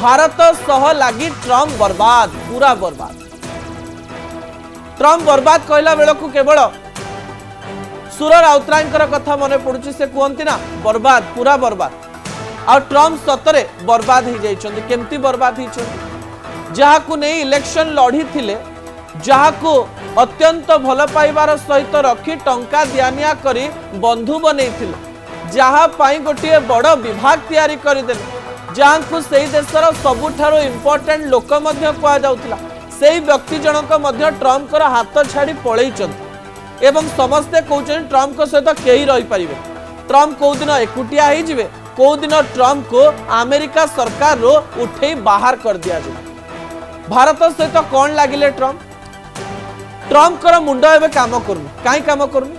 भारत सह लगी ट्रम्प बर्बाद पूरा बर्बाद। ट्रम्प बर्बाद कहला बेलू केवल सुर राउतराय कथा मन पड़ुची। से कहती ना बर्बाद पूरा बर्बाद। आ ट्रम्प सतरे बर्बाद हो जाइछन्ति। केमती बर्बाद होइछन्ति? जहाकू नहीं इलेक्शन लड़ी थिले, जहाकू अत्यंत भल पाइबार सहित रखी टंका दियानिया करी बंधु बनैथिले, जहा पाई गोटे बड़ विभाग तैयारी करदेले, जहां को सही देशर सबुठारो इंपोर्टेंट लोक मध्य कहा जाउथिला, सेही व्यक्ति जनक मध्य ट्रम्प कर हाथ छाड़ी पळैचन्ति एवं समस्ते कहउछन ट्रम्प को सहित केही रही परिबे। ट्रम्प को दिन एकुटिया ही जिवे, को दिन ट्रम्प को अमेरिका सरकार रो उठेई बाहर कर दिया जाए। भारत सहित कौन लागिले ट्रम्प? ट्रम्प कर मुंड एबे काम करूनी, काई काम करूनी?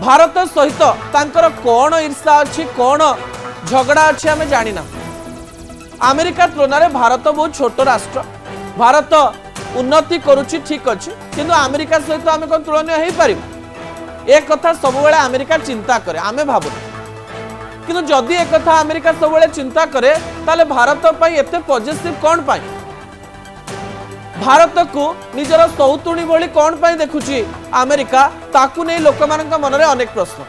भारत सहित तांकर कौन ईर्षा अच्छी, कौन झगड़ा अच्छी आमे जानिना। अमेरिका तुलना रे भारत बहुत छोट राष्ट्र। भारत उन्नति करुची ठीक अच्छी, किंतु अमेरिका सहित आमे कोन तुलना हेई पारिबो? एक कथा सब बेले अमेरिका चिंता करे, आमे भाबु। किंतु जदि एक कथा अमेरिका सब बेले चिंता करे, ताले भारत पई एते पॉजिटिव कौन पाई? भारत को निजर सौतुणी भली कौन पाई देखुची अमेरिका? ताकू नहीं लोक मानक मन रे अनेक प्रश्न।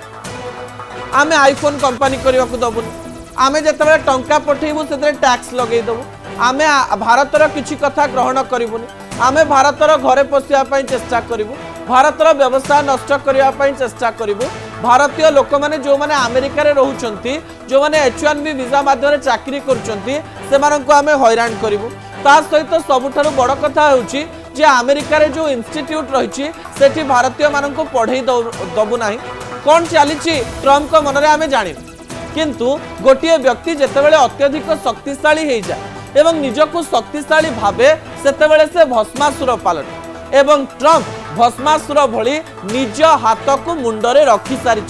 आमे आईफोन कंपनी करने को दबुनी, आमे जतबे टंका पठेबू से टैक्स लगे दबु, आमे भारतर किछि कथा ग्रहण करिबुनी, आमे भारतर घरे पशिया पई चेष्टा करिबु, भारतर व्यवसाय नष्ट करिया पई चेष्टा करिबु। भारतीय लोक माने जो माने अमेरिका रे रहउचंती, जो माने H1B वीजा माध्यम चाकरी करूचंती, से मानन को आमे हैरान करिबु। ता सहित सबुठारु बड़ कथा होउची जे अमेरिका रे जो इंस्टीट्यूट रहिछि सेठी भारतीय मानन को पढ़ाई दबु नाही। कौन चली ट्रम्प को मनरे आमे जानी, किंतु गोटे व्यक्ति जेतेबेले अत्यधिक शक्तिशाली हो जाए एवं निजको शक्तिशाली भावे सेतेबेले से भस्मासुर पालटे एवं ट्रम्प भस्मासुर भली निज हाथ को मुंडरे रखी सारी।